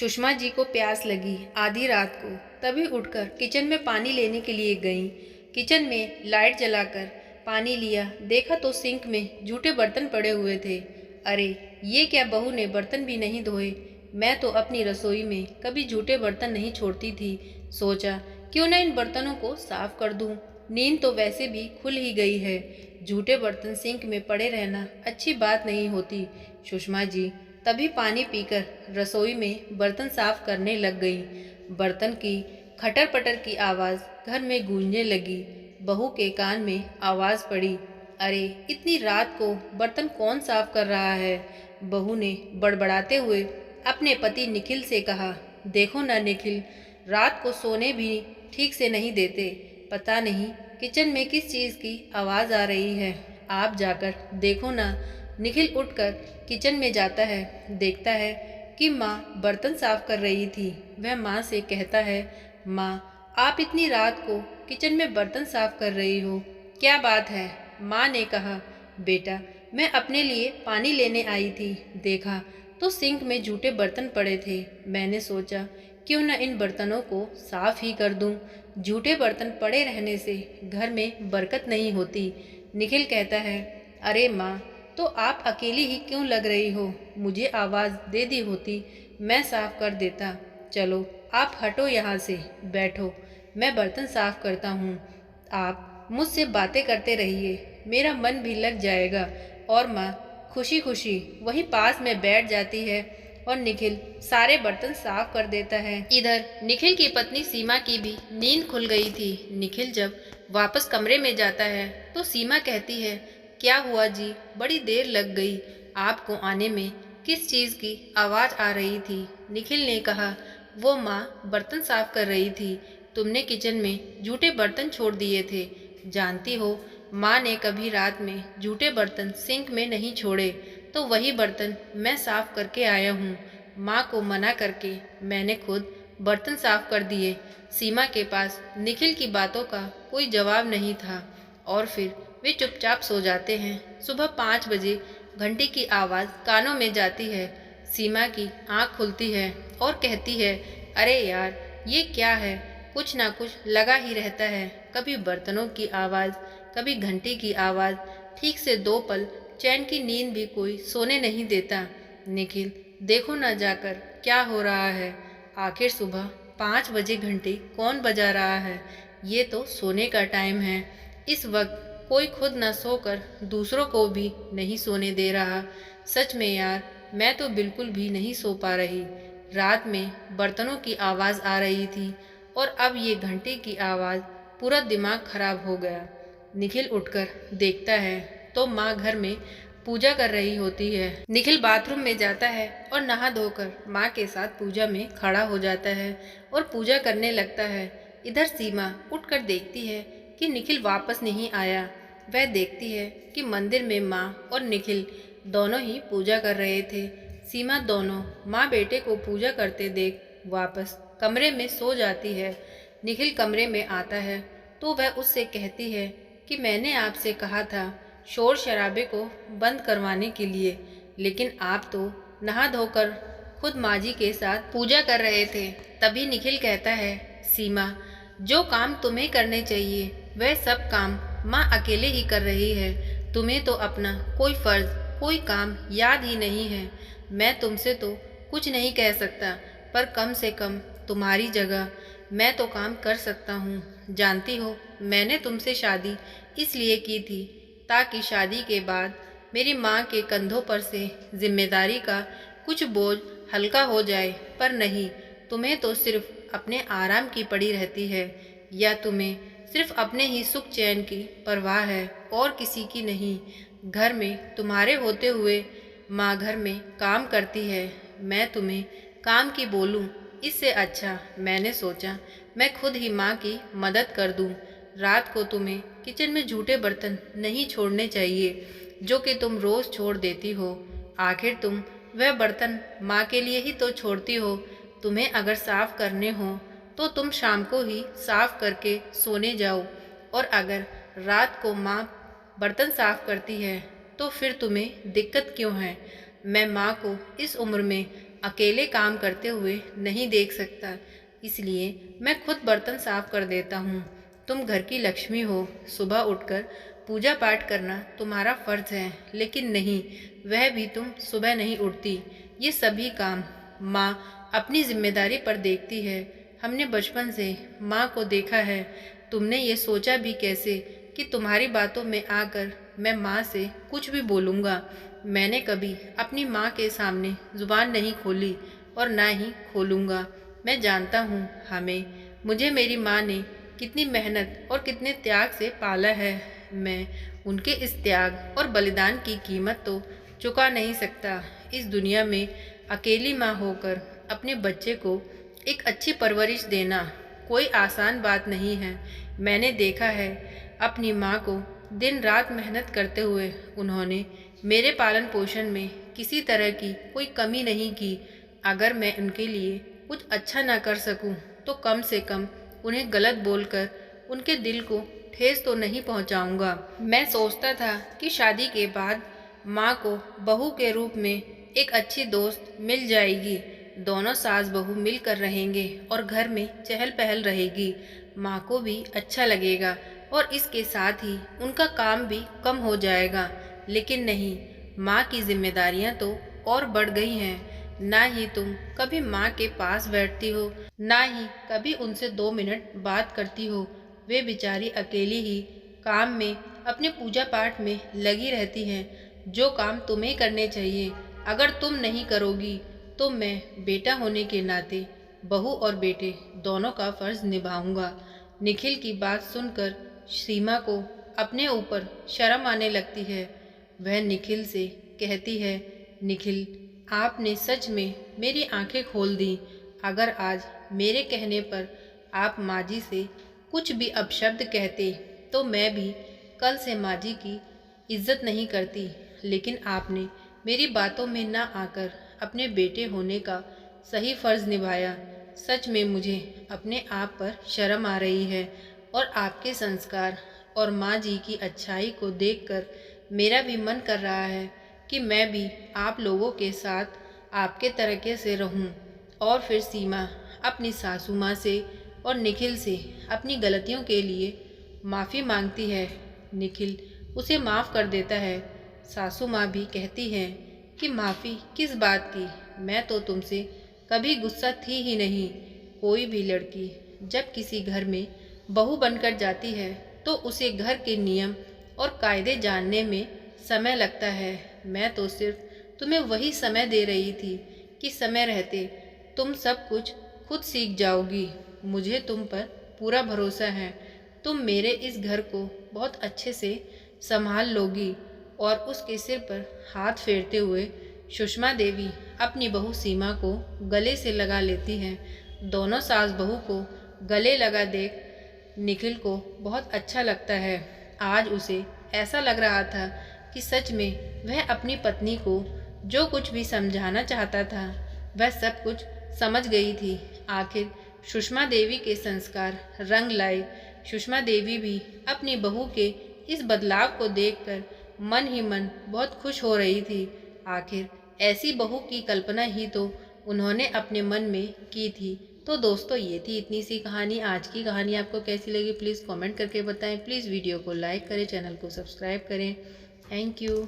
सुषमा जी को प्यास लगी आधी रात को, तभी उठकर किचन में पानी लेने के लिए गईं। किचन में लाइट जलाकर पानी लिया, देखा तो सिंक में जूठे बर्तन पड़े हुए थे। अरे ये क्या, बहू ने बर्तन भी नहीं धोए। मैं तो अपनी रसोई में कभी जूठे बर्तन नहीं छोड़ती थी। सोचा क्यों ना इन बर्तनों को साफ कर दूं। नींद तो वैसे भी खुल ही गई है। जूठे बर्तन सिंक में पड़े रहना अच्छी बात नहीं होती। सुषमा जी तभी पानी पीकर रसोई में बर्तन साफ करने लग गई। बर्तन की खटर पटर की आवाज़ घर में गूंजने लगी। बहू के कान में आवाज़ पड़ी, अरे इतनी रात को बर्तन कौन साफ कर रहा है। बहू ने बड़बड़ाते हुए अपने पति निखिल से कहा, देखो ना निखिल, रात को सोने भी ठीक से नहीं देते। पता नहीं किचन में किस चीज़ की आवाज़ आ रही है, आप जाकर देखो ना। निखिल उठकर किचन में जाता है, देखता है कि माँ बर्तन साफ कर रही थी। वह माँ से कहता है, माँ आप इतनी रात को किचन में बर्तन साफ कर रही हो, क्या बात है। माँ ने कहा, बेटा मैं अपने लिए पानी लेने आई थी, देखा तो सिंक में जूठे बर्तन पड़े थे। मैंने सोचा क्यों न इन बर्तनों को साफ ही कर दूं। जूठे बर्तन पड़े रहने से घर में बरकत नहीं होती। निखिल कहता है, अरे माँ तो आप अकेली ही क्यों लग रही हो, मुझे आवाज़ दे दी होती, मैं साफ कर देता। चलो आप हटो यहाँ से, बैठो, मैं बर्तन साफ करता हूँ। आप मुझसे बातें करते रहिए, मेरा मन भी लग जाएगा। और माँ खुशी खुशी वहीं पास में बैठ जाती है और निखिल सारे बर्तन साफ कर देता है। इधर निखिल की पत्नी सीमा की भी नींद खुल गई थी। निखिल जब वापस कमरे में जाता है तो सीमा कहती है, क्या हुआ जी, बड़ी देर लग गई आपको आने में, किस चीज़ की आवाज़ आ रही थी। निखिल ने कहा, वो माँ बर्तन साफ कर रही थी, तुमने किचन में जूठे बर्तन छोड़ दिए थे। जानती हो माँ ने कभी रात में जूठे बर्तन सिंक में नहीं छोड़े, तो वही बर्तन मैं साफ करके आया हूँ। माँ को मना करके मैंने खुद बर्तन साफ कर दिए। सीमा के पास निखिल की बातों का कोई जवाब नहीं था और फिर वे चुपचाप सो जाते हैं। सुबह 5 बजे घंटी की आवाज़ कानों में जाती है। सीमा की आँख खुलती है और कहती है, अरे यार ये क्या है, कुछ ना कुछ लगा ही रहता है। कभी बर्तनों की आवाज़, कभी घंटी की आवाज़, ठीक से 2 पल चैन की नींद भी कोई सोने नहीं देता। निखिल देखो ना जाकर क्या हो रहा है, आखिर सुबह 5 बजे घंटी कौन बजा रहा है। ये तो सोने का टाइम है। इस वक्त कोई खुद न सोकर दूसरों को भी नहीं सोने दे रहा। सच में यार, मैं तो बिल्कुल भी नहीं सो पा रही। रात में बर्तनों की आवाज़ आ रही थी और अब ये घंटी की आवाज़, पूरा दिमाग खराब हो गया। निखिल उठकर देखता है तो माँ घर में पूजा कर रही होती है। निखिल बाथरूम में जाता है और नहा धोकर माँ के साथ पूजा में खड़ा हो जाता है और पूजा करने लगता है। इधर सीमा उठकर देखती है कि निखिल वापस नहीं आया। वह देखती है कि मंदिर में माँ और निखिल दोनों ही पूजा कर रहे थे। सीमा दोनों माँ बेटे को पूजा करते देख वापस कमरे में सो जाती है। निखिल कमरे में आता है तो वह उससे कहती है कि मैंने आपसे कहा था शोर शराबे को बंद करवाने के लिए, लेकिन आप तो नहा धोकर खुद माँ जी के साथ पूजा कर रहे थे। तभी निखिल कहता है, सीमा जो काम तुम्हें करने चाहिए वह सब काम माँ अकेले ही कर रही है। तुम्हें तो अपना कोई फर्ज, कोई काम याद ही नहीं है। मैं तुमसे तो कुछ नहीं कह सकता, पर कम से कम तुम्हारी जगह मैं तो काम कर सकता हूँ। जानती हो मैंने तुमसे शादी इसलिए की थी ताकि शादी के बाद मेरी माँ के कंधों पर से जिम्मेदारी का कुछ बोझ हल्का हो जाए। पर नहीं, तुम्हें तो सिर्फ अपने आराम की पड़ी रहती है, या तुम्हें सिर्फ अपने ही सुख चैन की परवाह है और किसी की नहीं। घर में तुम्हारे होते हुए माँ घर में काम करती है, मैं तुम्हें काम की बोलूँ, इससे अच्छा मैंने सोचा मैं खुद ही माँ की मदद कर दूँ। रात को तुम्हें किचन में जूठे बर्तन नहीं छोड़ने चाहिए जो कि तुम रोज़ छोड़ देती हो। आखिर तुम वह बर्तन माँ के लिए ही तो छोड़ती हो। तुम्हें अगर साफ करने हो तो तुम शाम को ही साफ करके सोने जाओ, और अगर रात को माँ बर्तन साफ करती है तो फिर तुम्हें दिक्कत क्यों है। मैं माँ को इस उम्र में अकेले काम करते हुए नहीं देख सकता, इसलिए मैं खुद बर्तन साफ कर देता हूँ। तुम घर की लक्ष्मी हो, सुबह उठकर पूजा पाठ करना तुम्हारा फर्ज है, लेकिन नहीं, वह भी तुम सुबह नहीं उठती। ये सभी काम माँ अपनी जिम्मेदारी पर देखती है। हमने बचपन से माँ को देखा है। तुमने ये सोचा भी कैसे कि तुम्हारी बातों में आकर मैं माँ से कुछ भी बोलूँगा? मैंने कभी अपनी माँ के सामने जुबान नहीं खोली और ना ही खोलूँगा। मैं जानता हूँ मुझे मेरी माँ ने कितनी मेहनत और कितने त्याग से पाला है। मैं उनके इस त्याग और बलिदान की कीमत तो चुका नहीं सकता। इस दुनिया में अकेली माँ होकर अपने बच्चे को एक अच्छी परवरिश देना कोई आसान बात नहीं है। मैंने देखा है अपनी माँ को दिन रात मेहनत करते हुए। उन्होंने मेरे पालन पोषण में किसी तरह की कोई कमी नहीं की। अगर मैं उनके लिए कुछ अच्छा ना कर सकूं, तो कम से कम उन्हें गलत बोलकर उनके दिल को ठेस तो नहीं पहुंचाऊंगा। मैं सोचता था कि शादी के बाद माँ को बहू के रूप में एक अच्छी दोस्त मिल जाएगी। दोनों सास बहू मिलकर रहेंगे और घर में चहल पहल रहेगी। माँ को भी अच्छा लगेगा और इसके साथ ही उनका काम भी कम हो जाएगा। लेकिन नहीं, माँ की जिम्मेदारियाँ तो और बढ़ गई हैं। ना ही तुम कभी माँ के पास बैठती हो, ना ही कभी उनसे 2 मिनट बात करती हो। वे बेचारी अकेली ही काम में, अपने पूजा पाठ में लगी रहती हैं, जो काम तुम्हें करने चाहिए। अगर तुम नहीं करोगी तो मैं बेटा होने के नाते बहू और बेटे दोनों का फर्ज निभाऊंगा। निखिल की बात सुनकर सीमा को अपने ऊपर शर्म आने लगती है। वह निखिल से कहती है, निखिल, आपने सच में मेरी आंखें खोल दी। अगर आज मेरे कहने पर आप माँ जी से कुछ भी अपशब्द कहते तो मैं भी कल से माँ जी की इज्जत नहीं करती। लेकिन आपने मेरी बातों में ना आकर अपने बेटे होने का सही फर्ज निभाया। सच में मुझे अपने आप पर शर्म आ रही है और आपके संस्कार और माँ जी की अच्छाई को देखकर मेरा भी मन कर रहा है कि मैं भी आप लोगों के साथ आपके तरीके से रहूं। और फिर सीमा अपनी सासू माँ से और निखिल से अपनी गलतियों के लिए माफ़ी मांगती है। निखिल उसे माफ़ कर देता है। सासू माँ भी कहती हैं कि माफ़ी किस बात की, मैं तो तुमसे कभी गुस्सा थी ही नहीं। कोई भी लड़की जब किसी घर में बहू बनकर जाती है तो उसे घर के नियम और कायदे जानने में समय लगता है। मैं तो सिर्फ तुम्हें वही समय दे रही थी कि समय रहते तुम सब कुछ खुद सीख जाओगी। मुझे तुम पर पूरा भरोसा है। तुम मेरे इस घर को बहुत अच्छे से संभाल लोगी। और उसके सिर पर हाथ फेरते हुए सुषमा देवी अपनी बहू सीमा को गले से लगा लेती हैं। दोनों सास बहू को गले लगा देख निखिल को बहुत अच्छा लगता है। आज उसे ऐसा लग रहा था कि सच में वह अपनी पत्नी को जो कुछ भी समझाना चाहता था वह सब कुछ समझ गई थी। आखिर सुषमा देवी के संस्कार रंग लाए। सुषमा देवी भी अपनी बहू के इस बदलाव को देखकर मन ही मन बहुत खुश हो रही थी। आखिर ऐसी बहू की कल्पना ही तो उन्होंने अपने मन में की थी। तो दोस्तों, ये थी इतनी सी कहानी। आज की कहानी आपको कैसी लगी प्लीज़ कमेंट करके बताएं। प्लीज़ वीडियो को लाइक करें, चैनल को सब्सक्राइब करें। Thank you.